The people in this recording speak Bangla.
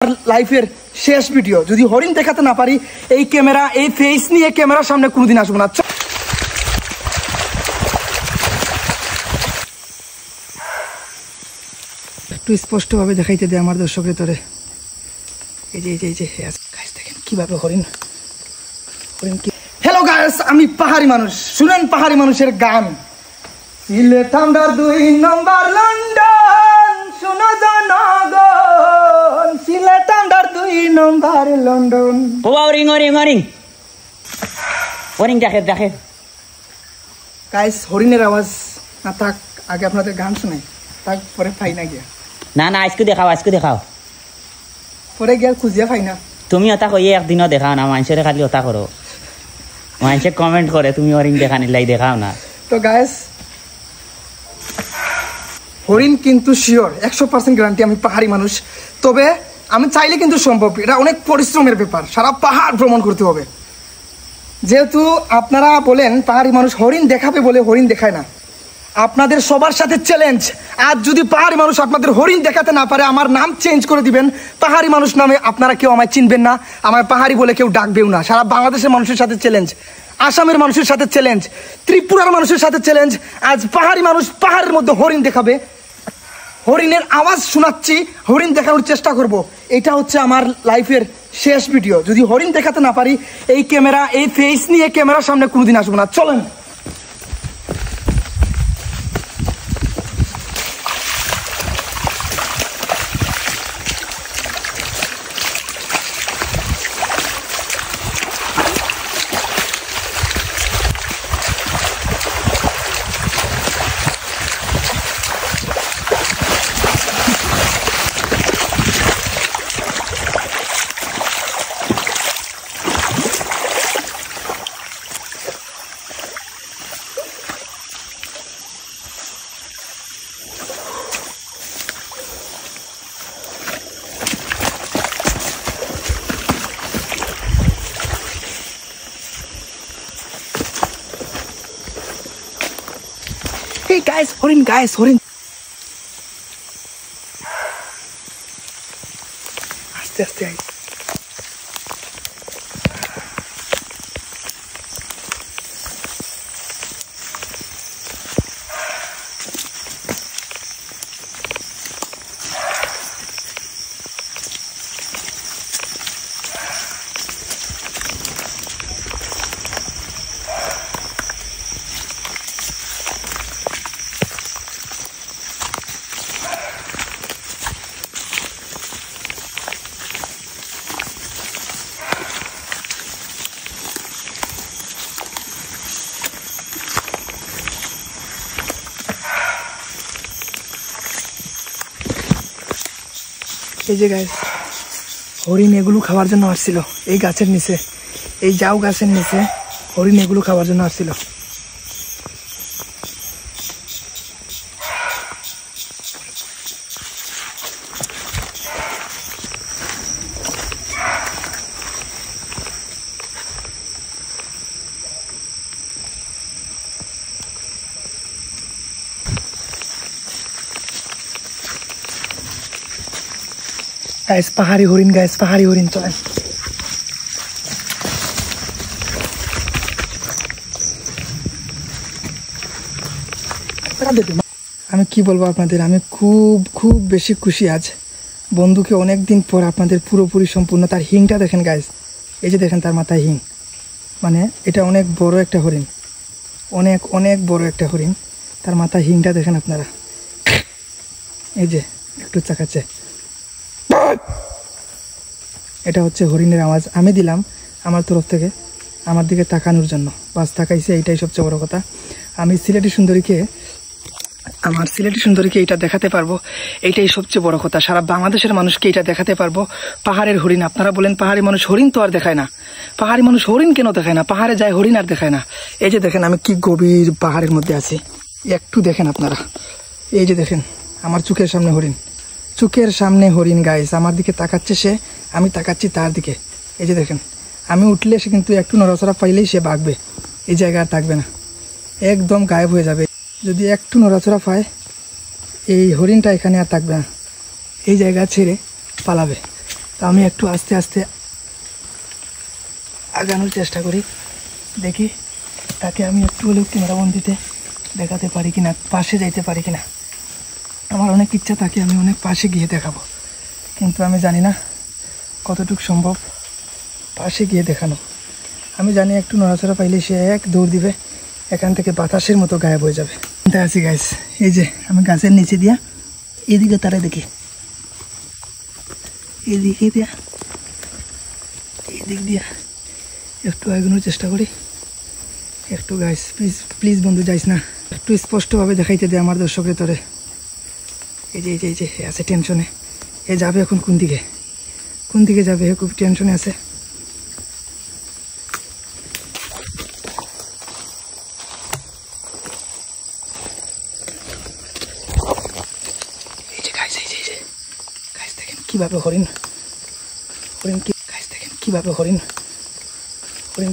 লাইফের শেষ ভিডিও। যদি হরিণ দেখাতে না পারি এই ক্যামেরা এই ফেস নিয়ে ক্যামেরার সামনে কোনোদিন আসবো না। একটু স্পষ্টভাবে দেখাইতে দে আমার দর্শকের তোরে। এই যে দেখেন কিভাবে হরিণ কি। হ্যালো গাইস, আমি পাহাড়ি মানুষ। শুনেন পাহাড়ি মানুষের গান। সিলেট আমার 2 নম্বর লন্ডন, শুনো জনগণ, সিলেট আমার 2 নম্বর লন্ডন। হরিণ দেখে গাইস, হরিণের আওয়াজ না থাক, আগে আপনাদের গান শোনাই, তারপরে পাই না গিয়া। না আজকে দেখাও পরে গিয়া খুঁজিয়া পাই না। তুমি ওটা কইয়ে একদিনও দেখাও না, মানুষের খালি ওটা করো, মানুষে কমেন্ট করে তুমি হরিণ দেখানি লাই দেখাও না। তো গাইস, হরিণ কিন্তু শিওর 100% গ্যারান্টি। আমি পাহাড়ি মানুষ, তবে আমি চাইলে কিন্তু সম্ভব। এটা অনেক পরিশ্রমের ব্যাপার, সারা পাহাড় ভ্রমণ করতে হবে। যেহেতু আপনারা বলেন পাহাড়ি মানুষ হরিণ দেখাবে বলে হরিণ দেখায় না, আপনাদের সবার সাথে চ্যালেঞ্জ। আজ যদি পাহাড়ি মানুষ আপনাদের হরিণ দেখাতে না পারে, আমার নাম চেঞ্জ করে দিবেন। পাহাড়ি মানুষ নামে আপনারা কেউ আমায় চিনবেন না, আমার পাহাড়ি বলে কেউ ডাকবেও না। সারা বাংলাদেশের মানুষের সাথে চ্যালেঞ্জ, আসামের মানুষের সাথে চ্যালেঞ্জ, ত্রিপুরার মানুষের সাথে চ্যালেঞ্জ। আজ পাহাড়ি মানুষ পাহাড়ের মধ্যে হরিণ দেখাবে, হরিণের আওয়াজ শোনাচ্ছি, হরিণ দেখানোর চেষ্টা করব। এটা হচ্ছে আমার লাইফের শেষ ভিডিও। যদি হরিণ দেখাতে না পারি এই ক্যামেরা এই ফেস নিয়ে ক্যামেরার সামনে কোনোদিন আসবো না। চলেন। Hey guys, হরিণ আস্তে আস্তে আই। এই যে গাইস, হরিণ এগুলো খাওয়ার জন্য আসছিল। এই গাছের নিচে, এই জাউ গাছের নিচে হরিণ এগুলো খাওয়ার জন্য আসছিল। গাইস, পাহাড়ি হরিণ গাইস, পাহাড়ি হরিণ। চলেন। আমি কি বলবো আপনাদের, আমি খুব বেশি খুশি আজ। বন্ধুকে অনেক দিন পর আপনাদের পুরোপুরি সম্পূর্ণ তার হিংটা দেখেন গাইস। এই যে দেখেন তার মাথায় হিং, মানে এটা অনেক বড় একটা হরিণ, অনেক বড় একটা হরিণ। তার মাথায় হিংটা দেখেন আপনারা। এই যে একটু চাকাচ্ছে। এটা হচ্ছে হরিণের আওয়াজ আমি দিলাম আমার তরফ থেকে, আমার দিকে তাকানোর জন্য। বাস তাকাইছে, এইটাই সবচেয়ে বড় কথা। আমি আমার সিলেটি সুন্দরীকে এটা দেখাতে পারবো, এইটাই সবচেয়ে বড় কথা। সারা বাংলাদেশের মানুষকে এটা দেখাতে পারবো। পাহাড়ের হরিণ। আপনারা বলেন পাহাড়ি মানুষ হরিণ তো আর দেখায় না, পাহাড়ি মানুষ হরিণ কেন দেখায় না? পাহাড়ে যায় হরিণ আর দেখায় না। এই যে দেখেন আমি কি গভীর পাহাড়ের মধ্যে আছি, একটু দেখেন আপনারা। এই যে দেখেন আমার চোখের সামনে হরিণ, চোখের সামনে হরিণ গাইস। আমার দিকে তাকাচ্ছে সে, আমি তাকাচ্ছি তার দিকে। এই যে দেখেন আমি উঠলে সে কিন্তু একটু নড়াচড়া পাইলেই সে ভাগবে, এই জায়গায় আর থাকবে না, একদম গায়েব হয়ে যাবে। যদি একটু নড়াচড়া পায় এই হরিণটা এখানে আর থাকবে না, এই জায়গা ছেড়ে পালাবে। তো আমি একটু আস্তে আস্তে আগানোর চেষ্টা করি, দেখি তাকে আমি একটু হলেও ক্যামেরাবন্দিতে দেখাতে পারি কিনা, পাশে যাইতে পারি কিনা। আমার অনেক ইচ্ছা তাকে আমি অনেক পাশে গিয়ে দেখাবো, কিন্তু আমি জানি না কতটুকু সম্ভব পাশে গিয়ে দেখানো। আমি জানি একটু নড়াচড়া পাইলে সে এক দৌড় দিবে, এখান থেকে বাতাসের মতো গায়েব হয়ে যাবে। আছি গাইস, এই যে আমি গাছের নিচে দিয়া এদিকে তারা দেখি, এদিকে দিয়া এদিক দিয়া একটু এগোনোর চেষ্টা করি। একটু গাইস প্লিজ প্লিজ বন্ধু যাইস না, একটু স্পষ্টভাবে দেখাইতে দে আমার দর্শকের তোরে। এই যে এই যে এই যে আছে টেনশনে, এ যাবে এখন কোন দিকে, কোন দিকে যাবে, খুব টেনশনে আছে। এই যে গাইস, এই যে এই যে গাইস দেখেন কিভাবে হরিণ, হরিণ কি গাইস দেখেন কিভাবে হরিণ, হরিণ